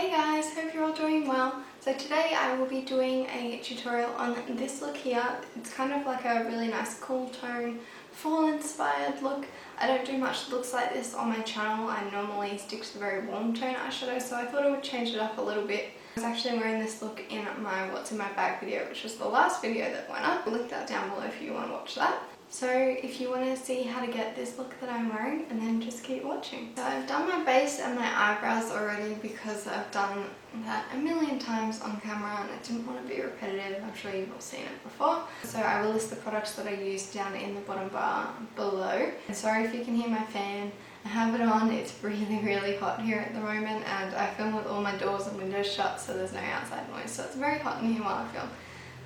Hey guys, hope you're all doing well. So today I will be doing a tutorial on this look here. It's kind of like a really nice cool tone, fall inspired look. I don't do much looks like this on my channel. I normally stick to the very warm tone eyeshadow, so I thought I would change it up a little bit. I was actually wearing this look in my What's in My Bag video, which was the last video that went up. I'll link that down below if you want to watch that. So if you want to see how to get this look that I'm wearing, and then just keep watching. So I've done my base and my eyebrows already because I've done that a million times on camera and I didn't want to be repetitive. I'm sure you've all seen it before. So I will list the products that I use down in the bottom bar below. And sorry if you can hear my fan. I have it on. It's really hot here at the moment, and I film with all my doors and windows shut, so there's no outside noise. So it's very hot in here while I film.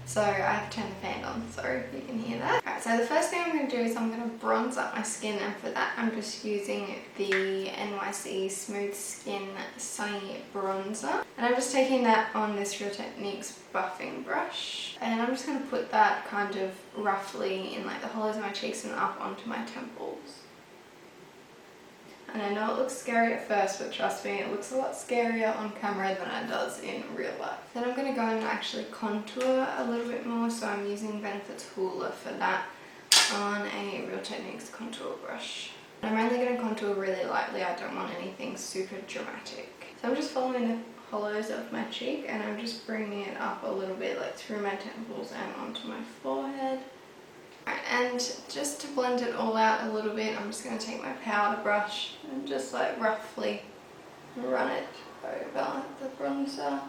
So I have to turn the fan on, sorry if you can hear that. Alright, so the first thing I'm going to do is I'm going to bronze up my skin, and for that I'm just using the NYC Smooth Skin Sunny Bronzer. And I'm just taking that on this Real Techniques buffing brush. And I'm just going to put that kind of roughly in like the hollows of my cheeks and up onto my temples. And I know it looks scary at first, but trust me, it looks a lot scarier on camera than it does in real life. Then I'm going to go and actually contour a little bit more, so I'm using Benefit's Hoola for that on a Real Techniques contour brush. I'm only going to contour really lightly, I don't want anything super dramatic. So I'm just following the hollows of my cheek and I'm just bringing it up a little bit, like through my temples and onto my forehead. And just to blend it all out a little bit, I'm just going to take my powder brush and just like roughly run it over the bronzer.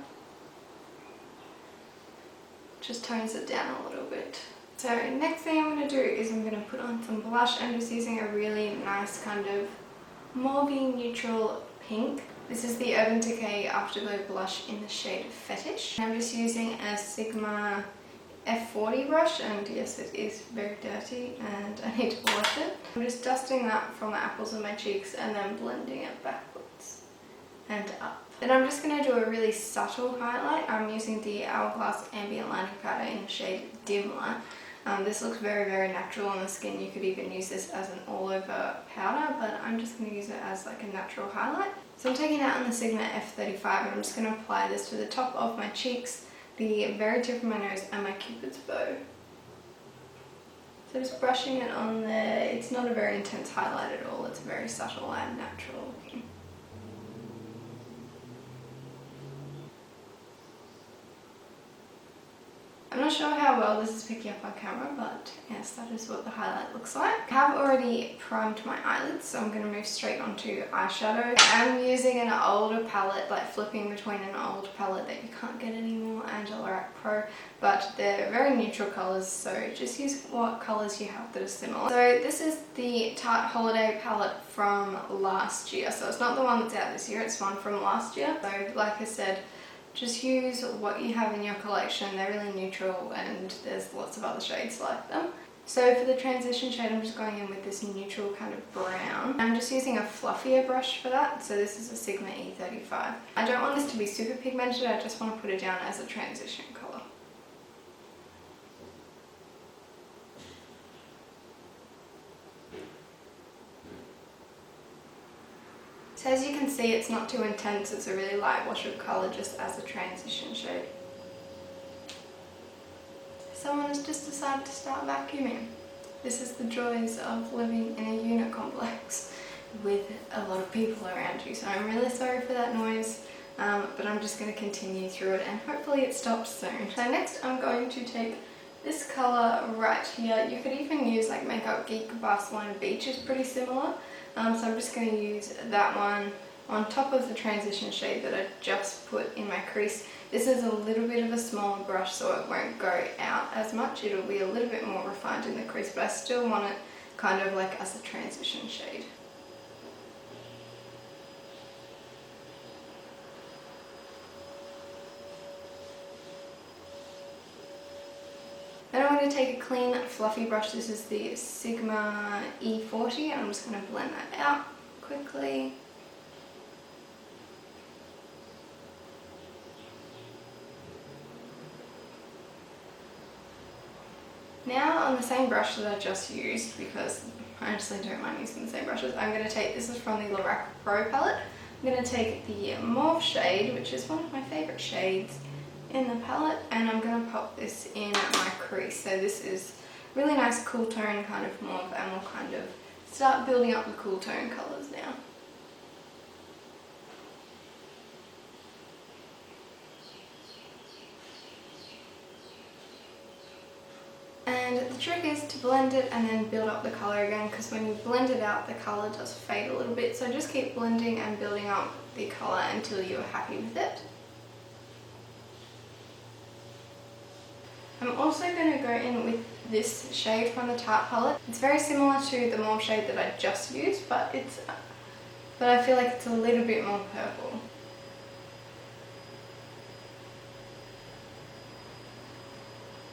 Just tones it down a little bit. So next thing I'm going to do is I'm going to put on some blush. I'm just using a really nice kind of mauve neutral pink. This is the Urban Decay Afterglow blush in the shade Fetish. I'm just using a Sigma F40 brush, and yes, it is very dirty and I need to wash it. I'm just dusting that from the apples of my cheeks and then blending it backwards and up. Then I'm just going to do a really subtle highlight. I'm using the Hourglass Ambient Lining Powder in the shade Dim Light. This looks very natural on the skin. You could even use this as an all over powder, but I'm just going to use it as like a natural highlight. So I'm taking that on the Sigma F35 and I'm just going to apply this to the top of my cheeks, the very tip of my nose and my cupid's bow. So just brushing it on there. It's not a very intense highlight at all, it's very subtle and natural looking. I'm not sure how well this is picking up on camera, but yes, that is what the highlight looks like. I have already primed my eyelids, so I'm going to move straight onto eyeshadow. I'm using an older palette, like flipping between an old palette that you can't get anymore and a Lorac Pro, but they're very neutral colours, so just use what colours you have that are similar. So this is the Tarte Holiday palette from last year, so it's not the one that's out this year, it's one from last year. So like I said, just use what you have in your collection. They're really neutral and there's lots of other shades like them. So for the transition shade, I'm just going in with this neutral kind of brown. I'm just using a fluffier brush for that. So this is a Sigma E35. I don't want this to be super pigmented, I just want to put it down as a transition colour. So as you can see, it's not too intense, it's a really light wash of colour just as a transition shade. Someone has just decided to start vacuuming. This is the joys of living in a unit complex with a lot of people around you. So I'm really sorry for that noise, but I'm just going to continue through it and hopefully it stops soon. So next I'm going to take this colour right here. You could even use like Makeup Geek Barcelona Beach, is pretty similar. So I'm just going to use that one on top of the transition shade that I just put in my crease. This is a little bit of a smaller brush, so it won't go out as much. It'll be a little bit more refined in the crease, but I still want it kind of like as a transition shade. Then I'm going to take a clean fluffy brush. This is the Sigma E40 and I'm just going to blend that out quickly. Now on the same brush that I just used, because I honestly don't mind using the same brushes, I'm going to take, this is from the Lorac Pro Palette, I'm going to take the mauve shade, which is one of my favourite shades in the palette, and I'm going to pop this in my crease. So this is really nice cool tone kind of mauve, and we'll kind of start building up the cool tone colours now. And the trick is to blend it and then build up the colour again, because when you blend it out the colour does fade a little bit, so just keep blending and building up the colour until you're happy with it. I'm also going to go in with this shade from the Tarte palette. It's very similar to the mauve shade that I just used, but I feel like it's a little bit more purple.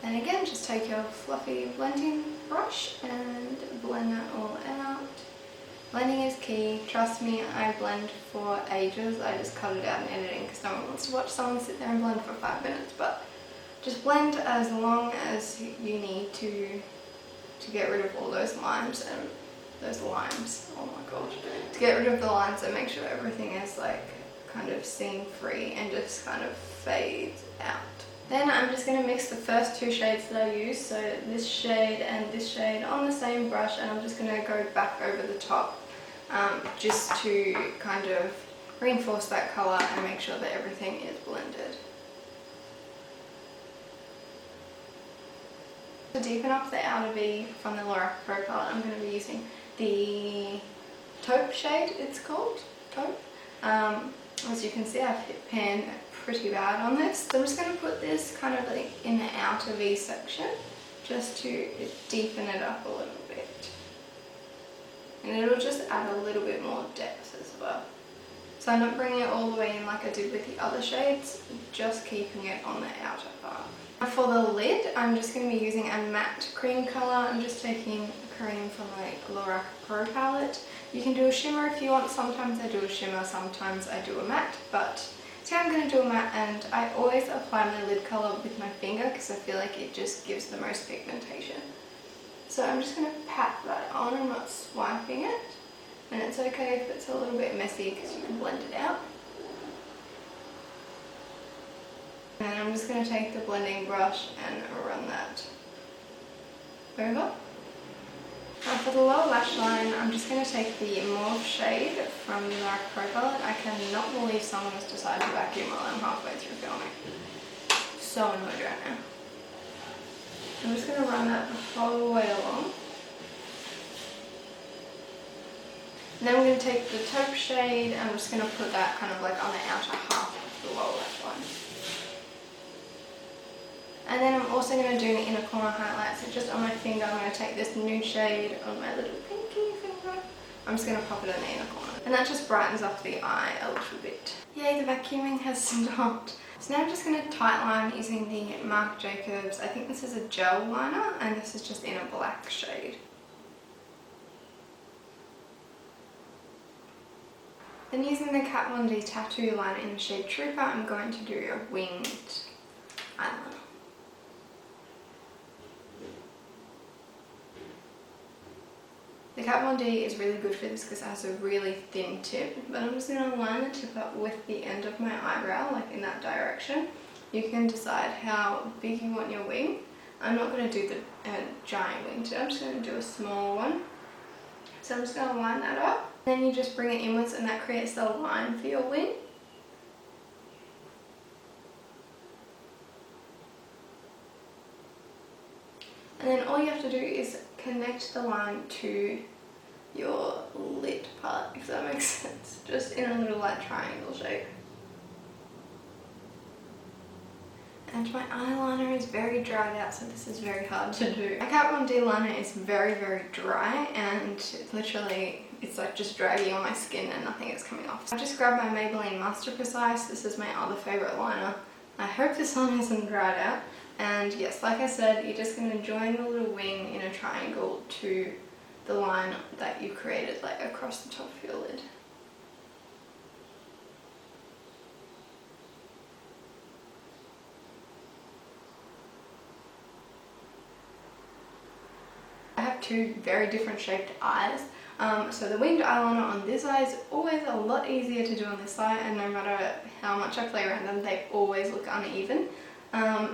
And again, just take your fluffy blending brush and blend that all out. Blending is key. Trust me, I blend for ages. I just cut it out in editing because no one wants to watch someone sit there and blend for 5 minutes. But just blend as long as you need to get rid of all those lines and those limes. Oh my gosh. To get rid of the lines and make sure everything is like kind of seam free and just kind of fades out. Then I'm just going to mix the first two shades that I use, so this shade and this shade on the same brush, and I'm just going to go back over the top just to kind of reinforce that colour and make sure that everything is blended. To deepen up the outer V from the Lorac Pro Palette, I'm going to be using the taupe shade, it's called, taupe. As you can see, I've hit pan pretty bad on this. So I'm just going to put this kind of like in the outer V section just to deepen it up a little bit. And it'll just add a little bit more depth as well. So I'm not bringing it all the way in like I did with the other shades, just keeping it on the outer part. Now for the lid, I'm just going to be using a matte cream colour. I'm just taking a cream from like Lorac Pro Palette. You can do a shimmer if you want. Sometimes I do a shimmer, sometimes I do a matte, but today I'm going to do a matte, and I always apply my lid colour with my finger because I feel like it just gives the most pigmentation. So I'm just going to pat that on. I'm not swiping it, and it's okay if it's a little bit messy because you can blend it out. And I'm just going to take the blending brush and run that over. Now for the lower lash line, I'm just going to take the mauve shade from the Lorac Pro Palette. I cannot believe someone has decided to vacuum while I'm halfway through filming. So annoyed right now. I'm just going to run that the whole way along. And then I'm going to take the taupe shade and I'm just going to put that kind of like on the outer half of the lower lash line. And then I'm also going to do the inner corner highlight. So just on my finger, I'm going to take this nude shade on my little pinky finger. I'm just going to pop it in the inner corner. And that just brightens up the eye a little bit. Yay, the vacuuming has stopped. So now I'm just going to tight line using the Marc Jacobs. I think this is a gel liner, and this is just in a black shade. Then using the Kat Von D tattoo liner in the shade Trooper, I'm going to do a winged eyeliner. The Kat Von D is really good for this because it has a really thin tip, but I'm just going to line the tip up with the end of my eyebrow, like in that direction. You can decide how big you want your wing. I'm not going to do the giant wing today, I'm just going to do a small one. So I'm just going to line that up. Then you just bring it inwards and that creates the line for your wing. And then all you have to do is connect the line to your lid part, if that makes sense, just in a little like triangle shape. And my eyeliner is very dried out, so this is very hard to do. My Kat Von D liner is very, very dry, and literally it's like just draggy on my skin and nothing is coming off. I just grabbed my Maybelline Master Precise. This is my other favourite liner. I hope this one hasn't dried out. And yes, like I said, you're just going to join the little wing in a triangle to the line that you created like across the top of your lid. I have two very different shaped eyes. So the winged eyeliner on this eye is always a lot easier to do on this eye, and no matter how much I play around them, they always look uneven.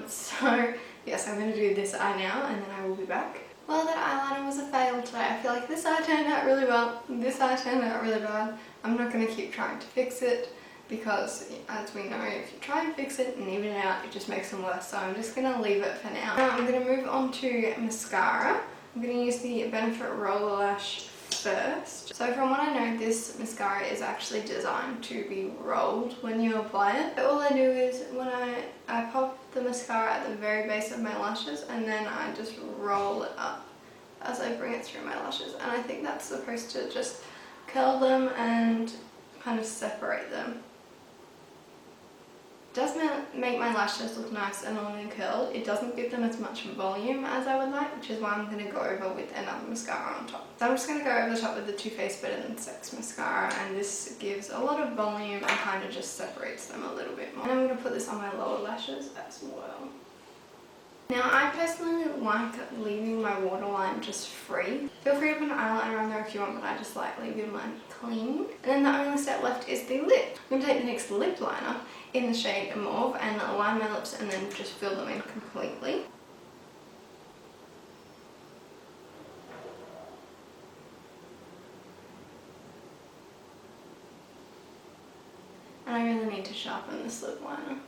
So yes, I'm going to do this eye now and then I will be back. Well, that eyeliner was a fail today. I feel like this eye turned out really well, this eye turned out really bad. I'm not going to keep trying to fix it because, as we know, if you try and fix it and even it out, it just makes them worse. So I'm just going to leave it for now. Now I'm going to move on to mascara. I'm going to use the Benefit Roller Lash first. So from what I know, this mascara is actually designed to be rolled when you apply it. All I do is when I pop the mascara at the very base of my lashes and then I just roll it up as I bring it through my lashes, and I think that's supposed to just curl them and kind of separate them. It does make my lashes look nice and long and curled. It doesn't give them as much volume as I would like, which is why I'm going to go over with another mascara on top. So I'm just going to go over the top with the Too Faced Better Than Sex mascara, and this gives a lot of volume and kind of just separates them a little bit more. And I'm going to put this on my lower lashes as well. Now I personally like leaving my waterline just free. Feel free to put an eyeliner on there if you want, but I just like leaving mine clean. And then the only step left is the lip. I'm going to take the NYX lip liner in the shade Mauve and line my lips and then just fill them in completely. And I really need to sharpen this lip liner.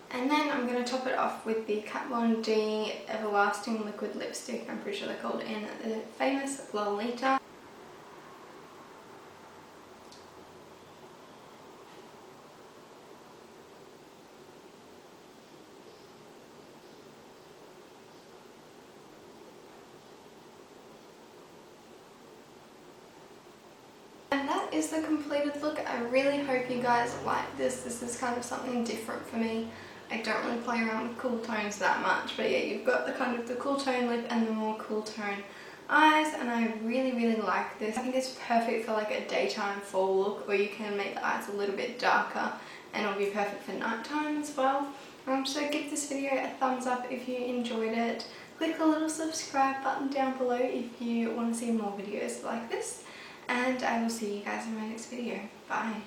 And then I'm going to top it off with the Kat Von D Everlasting Liquid Lipstick. I'm pretty sure they're called, in the famous Lolita. And that is the completed look. I really hope you guys like this. This is kind of something different for me. I don't really play around with cool tones that much, but yeah, you've got the kind of the cool tone lip and the more cool tone eyes, and I really like this. I think it's perfect for like a daytime fall look, or you can make the eyes a little bit darker and it'll be perfect for nighttime as well. So give this video a thumbs up if you enjoyed it. Click the little subscribe button down below if you want to see more videos like this, and I will see you guys in my next video. Bye.